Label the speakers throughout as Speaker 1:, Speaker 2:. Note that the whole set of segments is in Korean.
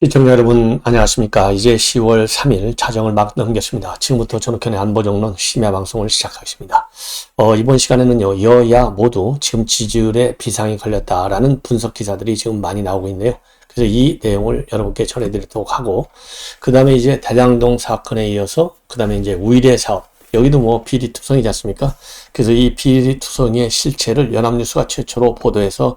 Speaker 1: 시청자 여러분 안녕하십니까. 이제 10월 3일 자정을 막 넘겼습니다. 지금부터 전욱현의 안보정론 심야 방송을 시작하겠습니다. 이번 시간에는요, 여야 모두 지금 지지율에 비상이 걸렸다라는 분석 기사들이 지금 많이 나오고 있네요. 그래서 이 내용을 여러분께 전해드리도록 하고, 그 다음에 이제 대장동 사건에 이어서 그 다음에 이제 우일의 사업, 여기도 뭐 비리투성이지 않습니까? 그래서 이 비리투성의 실체를 연합뉴스가 최초로 보도해서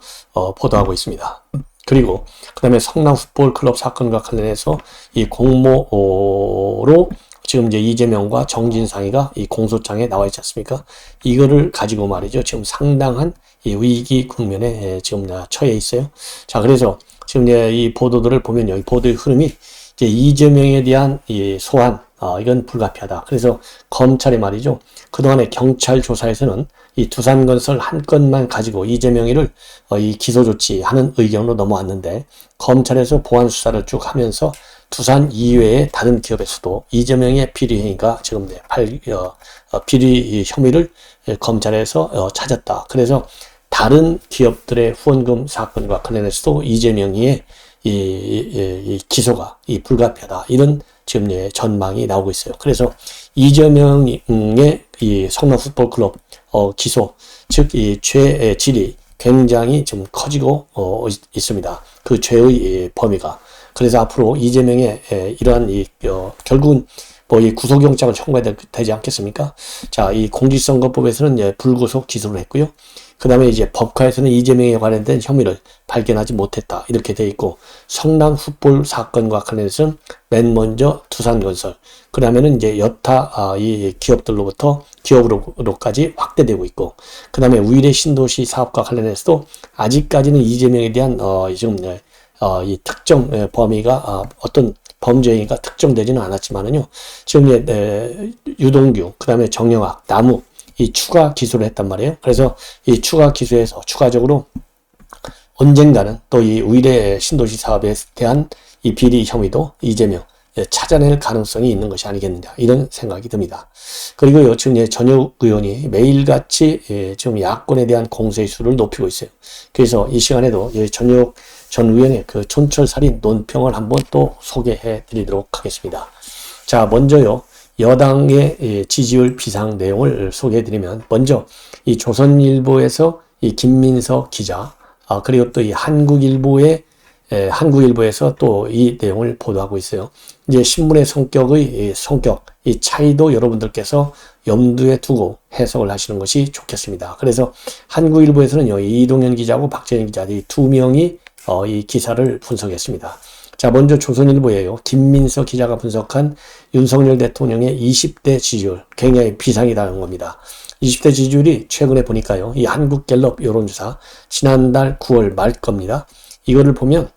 Speaker 1: 보도하고 있습니다. 그리고 그 다음에 성남 풋볼클럽 사건과 관련해서 이 공모로 지금 이제 이재명과 정진상이가 이 공소장에 나와 있지 않습니까? 이거를 가지고 말이죠. 지금 상당한 이 위기 국면에 지금 처해 있어요. 자, 그래서 지금 이제 이 보도들을 보면요. 이 보도의 흐름이 이제 이재명에 대한 이 소환, 이건 불가피하다. 그래서 검찰이 말이죠. 그동안의 경찰 조사에서는 이 두산건설 한 건만 가지고 이재명이를 이 기소 조치하는 의견으로 넘어왔는데, 검찰에서 보안 수사를 쭉 하면서 두산 이외의 다른 기업에서도 이재명의 비리 행위가 지금 비리 혐의를 검찰에서 찾았다. 그래서 다른 기업들의 후원금 사건과 관련해서도 이재명의 이 기소가 불가피하다. 이런 지금 전망이 나오고 있어요. 그래서 이재명의 이 성남 풋볼클럽 기소, 즉 이 죄의 질이 굉장히 지금 커지고 있습니다. 그 죄의 범위가. 그래서 앞으로 이재명의 이러한 결국은 뭐 이 구속영장을 청구해야 되지 않겠습니까? 자, 이 공직선거법에서는 불구속 기소를 했고요. 그 다음에 이제 법카에서는 이재명에 관련된 혐의를 발견하지 못했다. 이렇게 돼 있고, 성남 풋볼 사건과 관련해서는 맨 먼저 두산건설, 그 다음에는 이제 여타 이 기업으로까지 확대되고 있고, 그 다음에 우일의 신도시 사업과 관련해서도 아직까지는 이재명에 대한 지금 이 특정 범위가 어떤 범죄 행위가 특정되지는 않았지만은요, 지금 유동규, 그 다음에 정영학, 남욱, 이 추가 기소를 했단 말이에요. 그래서 이 추가 기소에서 추가적으로 언젠가는 또 이 우일의 신도시 사업에 대한 이 비리 혐의도 이재명 찾아낼 가능성이 있는 것이 아니겠느냐, 이런 생각이 듭니다. 그리고요, 지금 전혁 의원이 매일같이 지금 야권에 대한 공세의 수를 높이고 있어요. 그래서 이 시간에도 전혁 전 의원의 그 촌철살인 논평을 한번 또 소개해 드리도록 하겠습니다. 자, 먼저요, 여당의 지지율 비상 내용을 소개해 드리면, 먼저 이 조선일보에서 이 김민석 기자, 그리고 또 이 한국일보에서 또 이 내용을 보도하고 있어요. 이제 신문의 성격, 이 차이도 여러분들께서 염두에 두고 해석을 하시는 것이 좋겠습니다. 그래서 한국일보에서는요, 이동현 기자하고 박재현 기자, 이 두 명이 이 기사를 분석했습니다. 자, 먼저 조선일보예요. 김민석 기자가 분석한 윤석열 대통령의 20대 지지율, 굉장히 비상이라는 겁니다. 20대 지지율이 최근에 보니까요, 이 한국갤럽 여론조사 지난달 9월 말 겁니다. 이거를 보면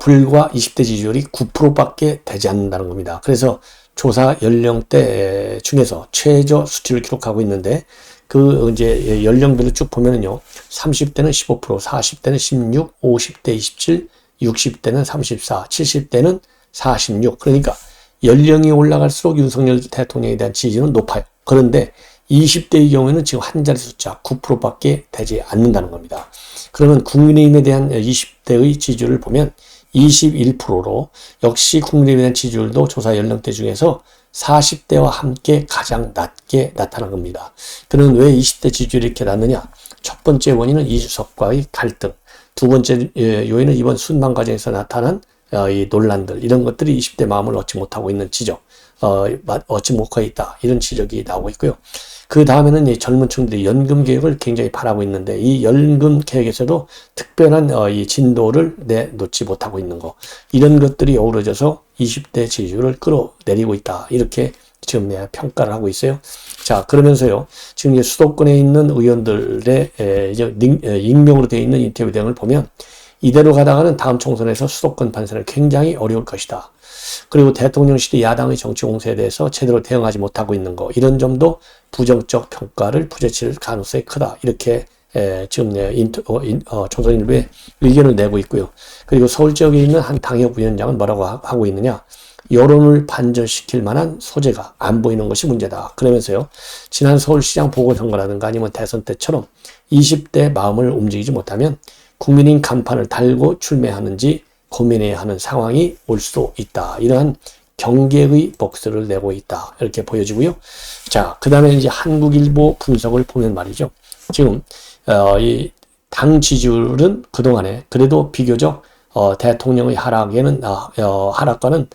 Speaker 1: 불과 20대 지지율이 9%밖에 되지 않는다는 겁니다. 그래서 조사 연령대 중에서 최저 수치를 기록하고 있는데, 그 이제 연령별로 쭉 보면은요, 30대는 15%, 40대는 16, 50대 27, 60대는 34, 70대는 46. 그러니까 연령이 올라갈수록 윤석열 대통령에 대한 지지는 높아요. 그런데 20대의 경우에는 지금 한 자리 숫자 9%밖에 되지 않는다는 겁니다. 그러면 국민의힘에 대한 20대의 지지율을 보면 21%로, 역시 국민의힘에 대한 지지율도 조사 연령대 중에서 40대와 함께 가장 낮게 나타난 겁니다. 그는 왜 20대 지지율이 이렇게 낮느냐? 첫 번째 원인은 이준석과의 갈등, 두 번째 요인은 이번 순방 과정에서 나타난 이 논란들, 이런 것들이 20대 마음을 얻지 못하고 있는 지적, 얻지 못하고 있다, 이런 지적이 나오고 있고요. 그 다음에는 이 젊은 층들이 연금 개혁을 굉장히 바라고 있는데, 이 연금 개혁에서도 특별한 이 진도를 내놓지 못하고 있는 거, 이런 것들이 어우러져서 20대 지지율을 끌어내리고 있다, 이렇게 지금 평가를 하고 있어요. 자, 그러면서요, 지금 수도권에 있는 의원들의 이제 익명으로 되어 있는 인터뷰 등을 보면, 이대로 가다가는 다음 총선에서 수도권 판세는 굉장히 어려울 것이다. 그리고 대통령실이 야당의 정치 공세에 대해서 제대로 대응하지 못하고 있는 거, 이런 점도 부정적 평가를 부딪힐 가능성이 크다, 이렇게 지금 조선일보에 의견을 내고 있고요. 그리고 서울 지역에 있는 한 당협위원장은 뭐라고 하고 있느냐? 여론을 반전시킬 만한 소재가 안 보이는 것이 문제다. 그러면서요, 지난 서울시장 보궐선거라든가 아니면 대선 때처럼 20대 마음을 움직이지 못하면 국민인 간판을 달고 출마하는지 고민해야 하는 상황이 올 수도 있다. 이러한 경계의 복수를 내고 있다. 이렇게 보여지고요. 자, 그 다음에 이제 한국일보 분석을 보면 말이죠. 지금, 이 당 지지율은 그동안에 그래도 비교적, 대통령의 하락과는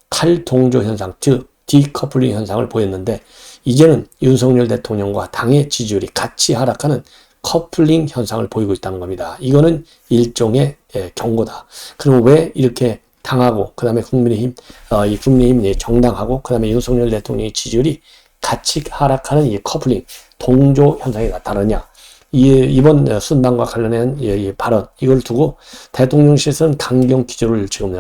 Speaker 1: 탈동조 현상, 즉, 디커플링 현상을 보였는데, 이제는 윤석열 대통령과 당의 지지율이 같이 하락하는 커플링 현상을 보이고 있다는 겁니다. 이거는 일종의 경고다. 그럼 왜 이렇게 당하고, 그 다음에 이 국민의힘 정당하고, 그 다음에 윤석열 대통령의 지지율이 같이 하락하는 이 커플링, 동조 현상이 나타나냐. 이번 순방과 관련한 이 발언, 이걸 두고 대통령실에서는 강경 기조를 지금,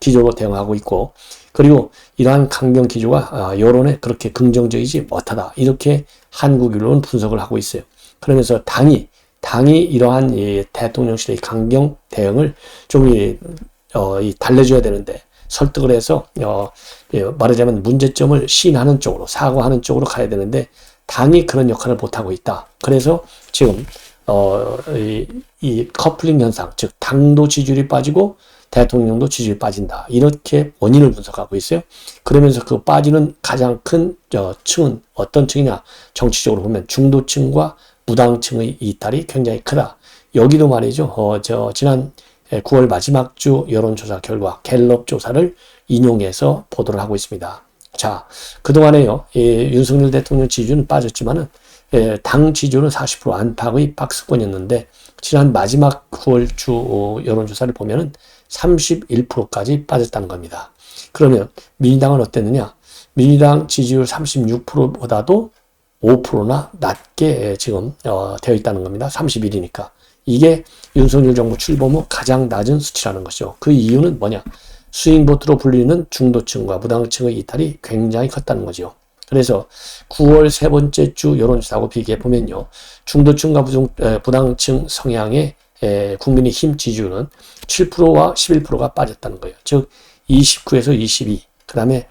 Speaker 1: 기조로 대응하고 있고, 그리고 이러한 강경 기조가 여론에 그렇게 긍정적이지 못하다. 이렇게 한국일보는 분석을 하고 있어요. 그러면서 당이 이러한 이 대통령실의 강경 대응을 좀 달래줘야 되는데, 설득을 해서, 말하자면 문제점을 시인하는 쪽으로, 사과하는 쪽으로 가야 되는데, 당이 그런 역할을 못하고 있다. 그래서 지금, 이 커플링 현상, 즉, 당도 지지율이 빠지고, 대통령도 지지율이 빠진다. 이렇게 원인을 분석하고 있어요. 그러면서 그 빠지는 가장 큰 층은 어떤 층이냐? 정치적으로 보면 중도층과 무당층의 이탈이 굉장히 크다. 여기도 말이죠. 지난 9월 마지막 주 여론조사 결과 갤럽 조사를 인용해서 보도를 하고 있습니다. 자, 그동안에요, 윤석열 대통령 지지율은 빠졌지만은, 당 지지율은 40% 안팎의 박스권이었는데, 지난 마지막 9월 주 여론조사를 보면은 31%까지 빠졌다는 겁니다. 그러면 민주당은 어땠느냐? 민주당 지지율 36%보다도 5%나 낮게 지금 되어 있다는 겁니다. 31이니까. 이게 윤석열 정부 출범 후 가장 낮은 수치라는 것이죠. 그 이유는 뭐냐? 스윙보트로 불리는 중도층과 무당층의 이탈이 굉장히 컸다는 거죠. 그래서 9월 세 번째 주 여론조사하고 비교해 보면요. 중도층과 무당층 성향의 국민의힘 지지율은 7%와 11%가 빠졌다는 거예요. 즉 29에서 22, 그 다음에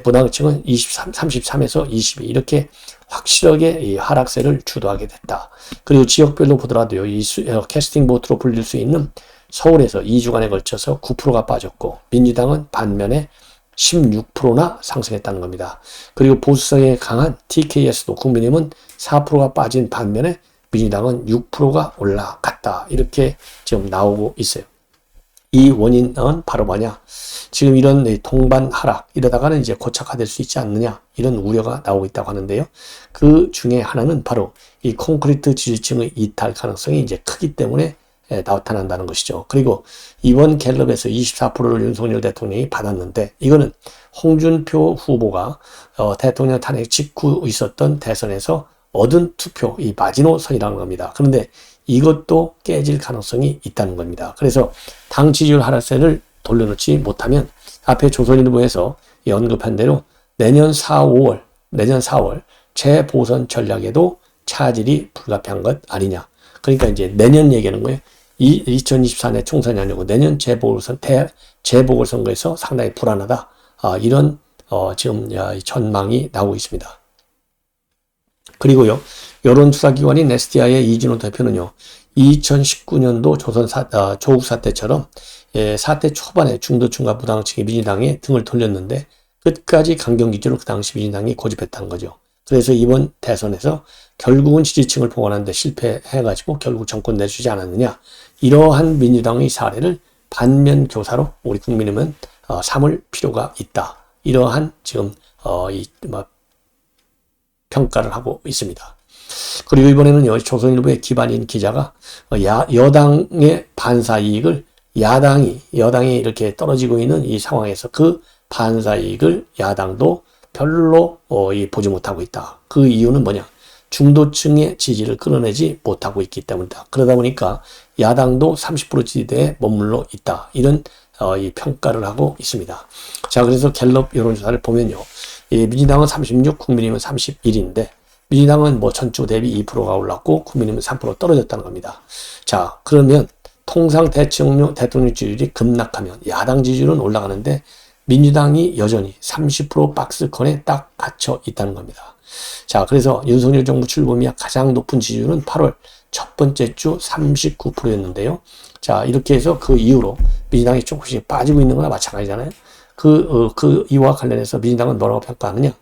Speaker 1: 무당층은 23, 33에서 22 이렇게 확실하게 이 하락세를 주도하게 됐다. 그리고 지역별로 보더라도요. 이 캐스팅 보트로 불릴 수 있는 서울에서 2주간에 걸쳐서 9%가 빠졌고 민주당은 반면에 16%나 상승했다는 겁니다. 그리고 보수성에 강한 TKS도 국민의힘은 4%가 빠진 반면에 민주당은 6%가 올라갔다. 이렇게 지금 나오고 있어요. 이 원인은 바로 뭐냐? 지금 이런 동반 하락 이러다가는 이제 고착화될 수 있지 않느냐 이런 우려가 나오고 있다고 하는데요. 그 중에 하나는 바로 이 콘크리트 지지층의 이탈 가능성이 이제 크기 때문에 나타난다는 것이죠. 그리고 이번 갤럽에서 24%를 윤석열 대통령이 받았는데 이거는 홍준표 후보가 대통령 탄핵 직후 있었던 대선에서 얻은 투표, 이 마지노선이라는 겁니다. 그런데 이것도 깨질 가능성이 있다는 겁니다. 그래서 당 지지율 하락세를 돌려놓지 못하면 앞에 조선일보에서 언급한 대로 내년 4월 재보선 전략에도 차질이 불가피한 것 아니냐. 그러니까 이제 내년 얘기하는 거예요. 2024년 총선이 아니고 내년 재보궐선거에서 상당히 불안하다. 이런 지금 전망이 나오고 있습니다. 그리고요, 여론조사기관인 SDI의 이진호 대표는요, 2019년도 조국 사태처럼 사태 초반에 중도층과 무당층이 민주당에 등을 돌렸는데 끝까지 강경기조를 그 당시 민주당이 고집했다는 거죠. 그래서 이번 대선에서 결국은 지지층을 봉헌하는데 실패해가지고 결국 정권 내주지 않았느냐. 이러한 민주당의 사례를 반면교사로 우리 국민의힘은 삼을 필요가 있다. 이러한 지금 평가를 하고 있습니다. 그리고 이번에는 조선일보의 기반인 기자가 여당의 반사 이익을 여당이 이렇게 떨어지고 있는 이 상황에서 그 반사 이익을 야당도 별로 보지 못하고 있다. 그 이유는 뭐냐? 중도층의 지지를 끌어내지 못하고 있기 때문이다. 그러다 보니까 야당도 30% 지지대에 머물러 있다. 이런 이 평가를 하고 있습니다. 자, 그래서 갤럽 여론조사를 보면요. 민주당은 36, 국민의힘은 31인데 민주당은 전주 대비 2%가 올랐고 국민의힘은 3% 떨어졌다는 겁니다. 자, 그러면 통상 대통령 지지율이 급락하면 야당 지지율은 올라가는데 민주당이 여전히 30% 박스권에 딱 갇혀 있다는 겁니다. 자, 그래서 윤석열 정부 출범 이후 가장 높은 지지율은 8월 첫 번째 주 39%였는데요. 자, 이렇게 해서 그 이후로 민주당이 조금씩 빠지고 있는 거나 마찬가지잖아요. 이와 관련해서 민주당은 뭐라고 평가하느냐.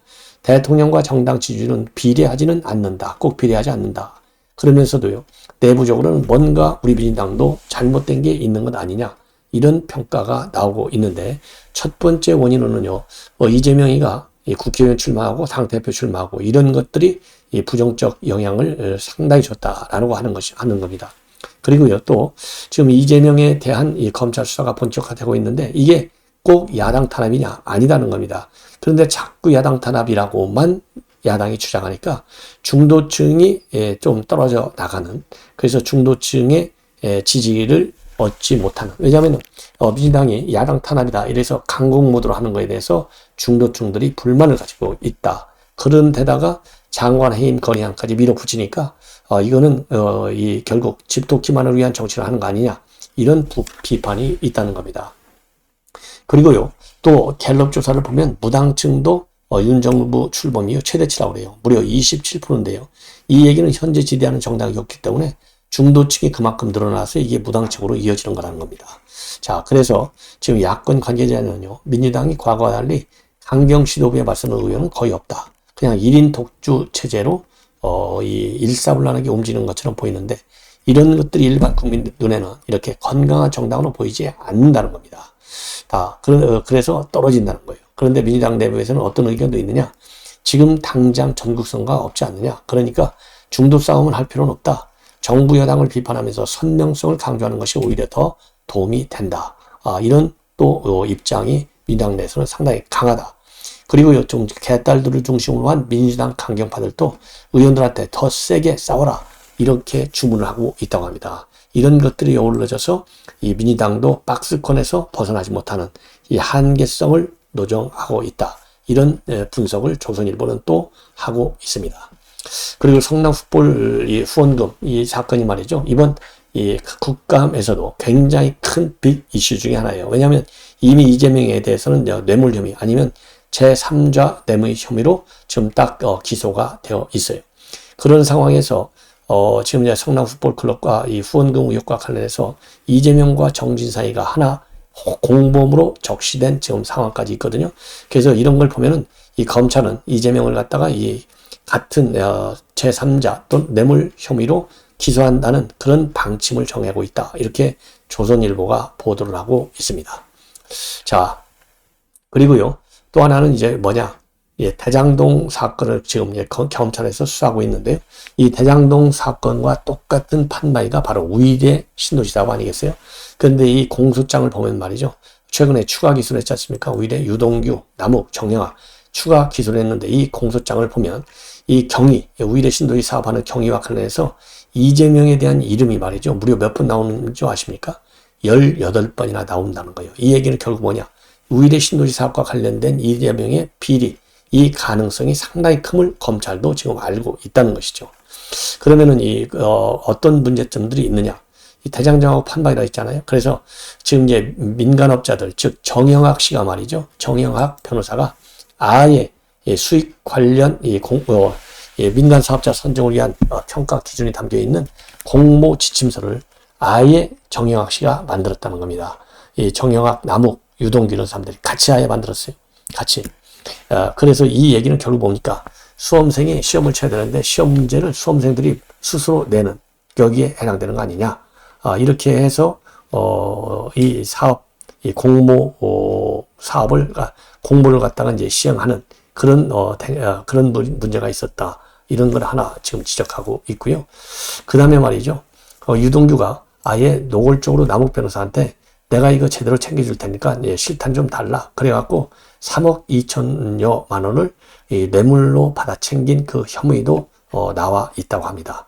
Speaker 1: 대통령과 정당 지지율은 비례하지는 않는다. 꼭 비례하지 않는다. 그러면서도요, 내부적으로는 뭔가 우리 민주당도 잘못된 게 있는 것 아니냐. 이런 평가가 나오고 있는데, 첫 번째 원인으로는요, 이재명이가 국회의원 출마하고 당대표 출마하고 이런 것들이 부정적 영향을 상당히 줬다라고 하는 겁니다. 그리고요, 또 지금 이재명에 대한 이 검찰 수사가 본격화되고 있는데 이게 꼭 야당 탄압이냐? 아니다는 겁니다. 그런데 자꾸 야당 탄압이라고만 야당이 주장하니까 중도층이 좀 떨어져 나가는, 그래서 중도층의 지지를 얻지 못하는, 왜냐하면 민주당이 야당 탄압이다 이래서 강공 모드로 하는 거에 대해서 중도층들이 불만을 가지고 있다. 그런 데다가 장관 해임 건의안까지 밀어붙이니까 이거는 결국 집토끼만을 위한 정치를 하는 거 아니냐, 이런 비판이 있다는 겁니다. 그리고요, 또 갤럽 조사를 보면 무당층도 윤 정부 출범이 최대치라고 그래요. 무려 27%인데요. 이 얘기는 현재 지지하는 정당이 없기 때문에 중도층이 그만큼 늘어나서 이게 무당층으로 이어지는 거라는 겁니다. 자, 그래서 지금 야권 관계자는요, 민주당이 과거와 달리 강경 지도부에 맞서는 의원은 거의 없다. 그냥 1인 독주 체제로 일사불란하게 움직이는 것처럼 보이는데, 이런 것들이 일반 국민 눈에는 이렇게 건강한 정당으로 보이지 않는다는 겁니다. 그래서 떨어진다는 거예요. 그런데 민주당 내부에서는 어떤 의견도 있느냐? 지금 당장 전국선거가 없지 않느냐? 그러니까 중도 싸움을 할 필요는 없다. 정부 여당을 비판하면서 선명성을 강조하는 것이 오히려 더 도움이 된다. 이런 또 입장이 민주당 내에서는 상당히 강하다. 그리고 좀 개딸들을 중심으로 한 민주당 강경파들도 의원들한테 더 세게 싸워라, 이렇게 주문을 하고 있다고 합니다. 이런 것들이 어우러져서 이 민주당도 박스권에서 벗어나지 못하는 이 한계성을 노정하고 있다. 이런 분석을 조선일보는 또 하고 있습니다. 그리고 성남 fut볼 후원금 이 사건이 말이죠, 이번 이 국감에서도 굉장히 큰 빅 이슈 중에 하나예요. 왜냐하면 이미 이재명에 대해서는 뇌물 혐의 아니면 제3자 뇌물 혐의로 지금 딱 기소가 되어 있어요. 그런 상황에서 지금 이제 성남 풋볼 클럽과 이 후원금 의혹과 관련해서 이재명과 정진 사이가 하나 공범으로 적시된 지금 상황까지 있거든요. 그래서 이런 걸 보면은 이 검찰은 이재명을 갖다가 이 같은 제3자 또는 뇌물 혐의로 기소한다는 그런 방침을 정하고 있다. 이렇게 조선일보가 보도를 하고 있습니다. 자, 그리고요, 또 하나는 이제 뭐냐? 대장동 사건을 지금 검찰에서 수사하고 있는데요. 이 대장동 사건과 똑같은 판바이가 바로 우이대 신도시 사업 아니겠어요? 그런데 이 공소장을 보면 말이죠, 최근에 추가 기소를 했지 않습니까? 우이대 유동규, 남욱, 정영학 추가 기소를 했는데, 이 공소장을 보면 이 경위, 우이대 신도시 사업하는 경위와 관련해서 이재명에 대한 이름이 말이죠, 무려 몇 번 나오는 줄 아십니까? 18번이나 나온다는 거예요. 이 얘기는 결국 뭐냐? 우이대 신도시 사업과 관련된 이재명의 비리, 이 가능성이 상당히 큼을 검찰도 지금 알고 있다는 것이죠. 그러면은 어떤 문제점들이 있느냐? 이 대장정하고 판바이라 있잖아요. 그래서 지금 이제 민간업자들, 즉 정영학 씨가 말이죠, 정영학 변호사가 아예 수익 관련 민간 사업자 선정을 위한 평가 기준이 담겨 있는 공모 지침서를 아예 정영학 씨가 만들었다는 겁니다. 이 정영학, 남욱, 유동규 이런 사람들이 같이 아예 만들었어요. 같이. 그래서 이 얘기는 결국 보니까 수험생이 시험을 쳐야 되는데 시험 문제를 수험생들이 스스로 내는, 여기에 해당되는 거 아니냐. 이렇게 해서 이 사업, 이 공모 사업을 공모를 갖다가 이제 시행하는 그런 그런 문제가 있었다. 이런 걸 하나 지금 지적하고 있고요. 그 다음에 말이죠, 유동규가 아예 노골적으로 남욱 변호사한테 내가 이거 제대로 챙겨줄 테니까 실탄 좀 달라. 그래갖고 3억 2천여만 원을 뇌물로 받아 챙긴 그 혐의도 나와 있다고 합니다.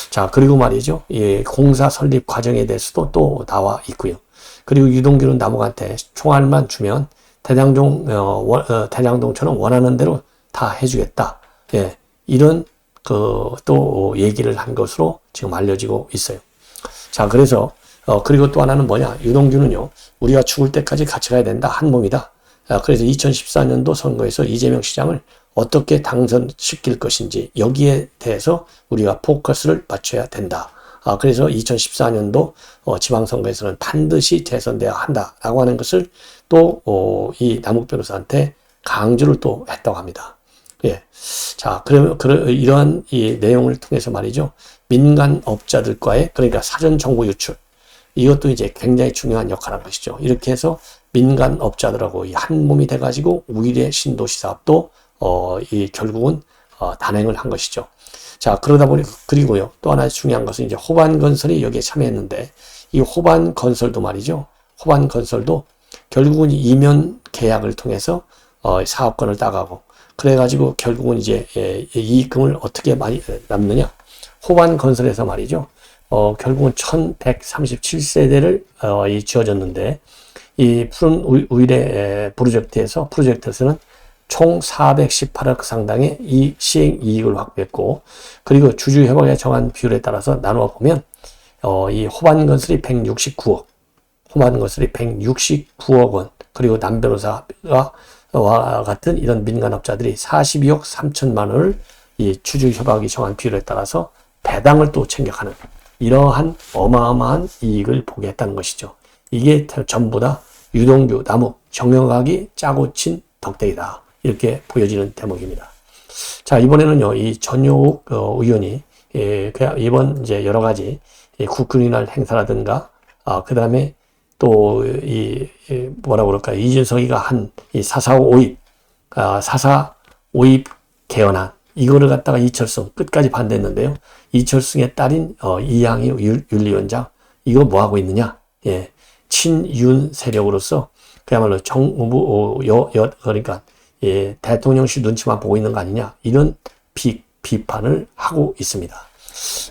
Speaker 1: 자, 그리고 말이죠, 공사 설립 과정에 대해서도 또 나와 있고요. 그리고 유동규는 남욱한테 총알만 주면 대장동처럼 원하는 대로 다 해주겠다. 이런 또 얘기를 한 것으로 지금 알려지고 있어요. 자, 그래서 그리고 또 하나는 뭐냐? 유동규는요, 우리가 죽을 때까지 같이 가야 된다. 한 몸이다. 그래서 2014년도 선거에서 이재명 시장을 어떻게 당선시킬 것인지 여기에 대해서 우리가 포커스를 맞춰야 된다. 그래서 2014년도 지방선거에서는 반드시 재선돼야 한다라고 하는 것을 또 이 남욱 변호사한테 강조를 또 했다고 합니다. 예. 자, 그러면 이러한 이 내용을 통해서 말이죠. 민간업자들과의 그러니까 사전 정보 유출 이것도 이제 굉장히 중요한 역할을 한 것이죠. 이렇게 해서 민간업자들하고 한 몸이 돼가지고 우일의 신도시 사업도 결국은 단행을 한 것이죠. 자, 그러다 보니 그리고요. 또 하나 중요한 것은 이제 호반건설이 여기에 참여했는데 이 호반건설도 말이죠. 호반건설도 결국은 이면 계약을 통해서 사업권을 따가고 그래가지고 결국은 이제 이익금을 어떻게 많이 남느냐. 호반건설에서 말이죠. 결국은 1137세대를 지어졌는데 이 푸른 우일의 프로젝트에서는 총 418억 상당의 이 시행 이익을 확보했고 그리고 주주 협약에 정한 비율에 따라서 나누어 보면 이 호반건설이 169억 원 그리고 남 변호사와 같은 이런 민간업자들이 42억 3천만 원을 이 주주 협약이 정한 비율에 따라서 배당을 또 챙겨가는 이러한 어마어마한 이익을 보게 했다는 것이죠. 이게 전부 다 유동규, 남욱, 정영학이 짜고 친 덕택이다. 이렇게 보여지는 대목입니다. 자, 이번에는요, 이 전효욱 의원이 이번 이제 여러 가지 국군이날 행사라든가, 그 다음에 또 뭐라고 그럴까요? 이준석이가 한 이 4.4 5.2 개헌안, 이거를 갖다가 이철승 끝까지 반대했는데요. 이철승의 딸인 이양희 윤리위원장, 이거 뭐 하고 있느냐? 예, 친윤 세력으로서 그야말로 그러니까 대통령실 눈치만 보고 있는 거 아니냐 이런 비판을 하고 있습니다.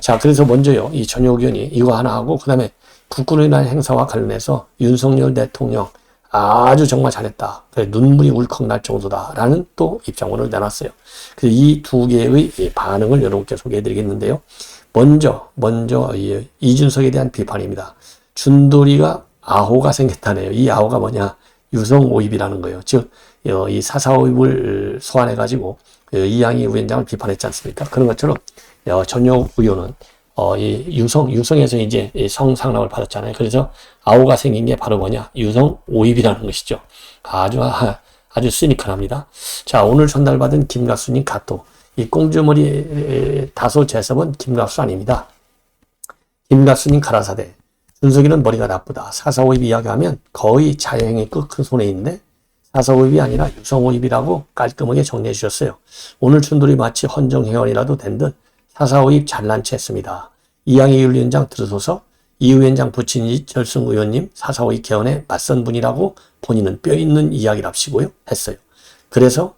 Speaker 1: 자, 그래서 먼저요 이 전효욱 의원이 이거 하나 하고 그 다음에 국군의 날 행사와 관련해서 윤석열 대통령 아주 정말 잘했다. 눈물이 울컥 날 정도다라는 또 입장문을 내놨어요. 그래서 이 두 개의 반응을 여러분께 소개해드리겠는데요. 먼저 이준석에 대한 비판입니다. 준돌이가 아호가 생겼다네요. 이 아호가 뭐냐? 유성오입이라는 거예요. 즉, 이 4.4.5입을 소환해가지고 이양희 위원장을 비판했지 않습니까? 그런 것처럼 전효욱 의원은 유성에서 이제 성상납을 받았잖아요. 그래서 아호가 생긴 게 바로 뭐냐? 유성오입이라는 것이죠. 아주 시니컬합니다. 자, 오늘 전달받은 김갑수님 카톡. 이 꽁주머리 다소 재섭은 김갑수 아닙니다. 김갑수님 가라사대. 준석이는 머리가 나쁘다. 4.4.5입 이야기하면 거의 자여행의 큰 손에 있는데 4.4.5입이 아니라 유성오입이라고 깔끔하게 정리해 주셨어요. 오늘 춘돌이 마치 헌정회원이라도 된 듯 4.4.5입 잘난 체 했습니다. 이양희 윤리위원장 들으소서 이 위원장 부친 이철승 의원님 4.4.5입 개헌에 맞선 분이라고 본인은 뼈 있는 이야기랍시고요. 했어요. 그래서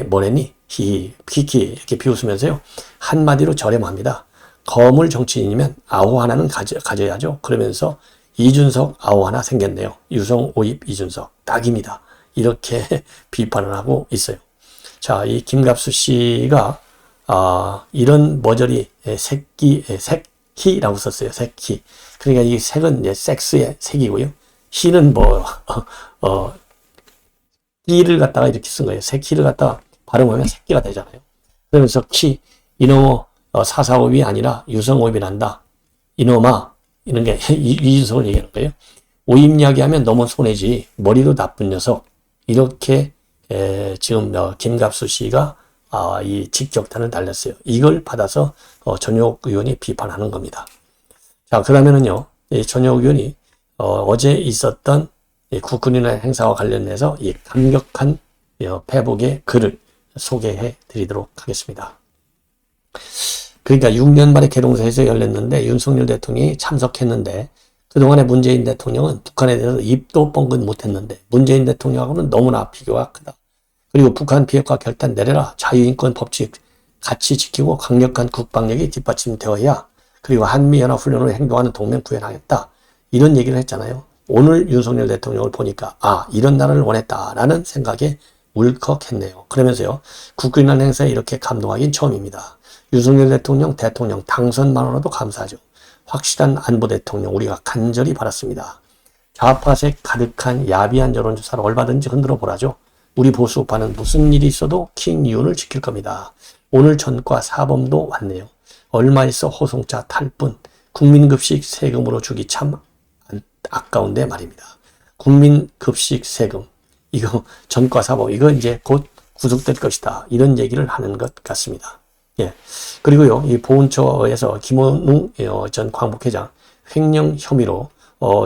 Speaker 1: 뭐래니? 키키 이렇게 비웃으면서요. 한마디로 저렴합니다. 거물 정치인이면 아호 하나는 가져야죠. 그러면서 이준석 아호 하나 생겼네요. 유성 오입 이준석 딱입니다. 이렇게 비판을 하고 있어요. 자, 이 김갑수 씨가 이런 머저리 새끼라고 썼어요. 새끼. 그러니까 이 색은 이제 섹스의 색이고요. 희는 끼를 갖다가 이렇게 쓴 거예요. 새끼를 갖다가 발음하면 새끼가 되잖아요. 그러면서 이놈의 4.4.5입이 아니라 유성오입이 난다. 이놈아, 이런 게 이준석을 얘기하는 거예요. 오입 이야기하면 너무 손해지. 머리도 나쁜 녀석. 이렇게 지금 김갑수 씨가 이 직격탄을 날렸어요. 이걸 받아서 전효욱 의원이 비판하는 겁니다. 자, 그러면은요, 전효욱 의원이 어제 있었던 국군이날 행사와 관련해서 이 감격한 회복의 글을 소개해 드리도록 하겠습니다. 그러니까 6년 만에 계룡사에서 열렸는데 윤석열 대통령이 참석했는데 그동안에 문재인 대통령은 북한에 대해서 입도 뻥긋 못했는데 문재인 대통령하고는 너무나 비교가 크다. 그리고 북한 비핵화 결단 내려라. 자유인권 법칙 같이 지키고 강력한 국방력이 뒷받침되어야 그리고 한미연합훈련으로 행동하는 동맹 구현하겠다. 이런 얘기를 했잖아요. 오늘 윤석열 대통령을 보니까 이런 나라를 원했다라는 생각에 울컥했네요. 그러면서요. 국군이날 행사에 이렇게 감동하긴 처음입니다. 윤석열 대통령 당선만으로도 감사하죠. 확실한 안보 대통령 우리가 간절히 바랐습니다. 좌파색 가득한 야비한 여론조사를 얼마든지 흔들어 보라죠. 우리 보수파는 무슨 일이 있어도 킹이윤을 지킬 겁니다. 오늘 전과 사범도 왔네요. 얼마 있어 호송차 탈 뿐. 국민급식 세금으로 주기 참 아까운데 말입니다. 국민급식 세금, 이거 전과사법, 이거 이제 곧 구속될 것이다. 이런 얘기를 하는 것 같습니다. 예. 그리고요, 이 보훈처에서 김원웅 전 광복회장 횡령 혐의로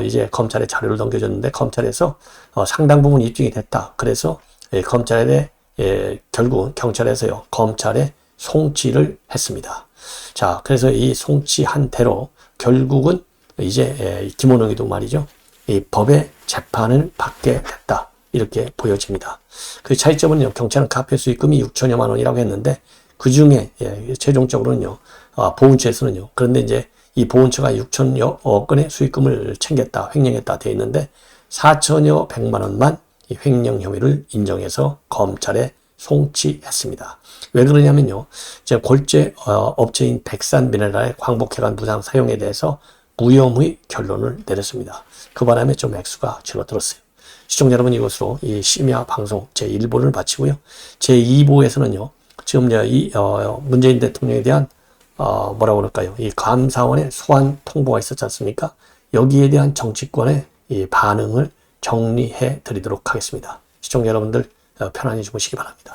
Speaker 1: 이제 검찰에 자료를 넘겨줬는데 검찰에서 상당 부분 입증이 됐다. 그래서 검찰에 결국 경찰에서요, 검찰에 송치를 했습니다. 자, 그래서 이 송치한 대로 결국은 이제 김원웅이도 말이죠, 이 법의 재판을 받게 됐다. 이렇게 보여집니다. 그 차이점은요, 경찰은 가표 수익금이 6천여만 원이라고 했는데 그 중에 최종적으로는요, 보훈처에서는요, 그런데 이제 이 보훈처가 6천여 건의 수익금을 챙겼다, 횡령했다 되어 있는데 4천여 100만 원만 이 횡령 혐의를 인정해서 검찰에 송치했습니다. 왜 그러냐면요, 이제 골재 업체인 백산미네랄의 광복회관 무상 사용에 대해서 무혐의 결론을 내렸습니다. 그 바람에 좀 액수가 줄어들었어요. 시청자 여러분, 이것으로 이 심야 방송 제1부를 마치고요. 제2부에서는요, 지금 이 문재인 대통령에 대한 뭐라고 그럴까요? 이 감사원의 소환 통보가 있었지 않습니까? 여기에 대한 정치권의 이 반응을 정리해 드리도록 하겠습니다. 시청자 여러분들 편안히 주무시기 바랍니다.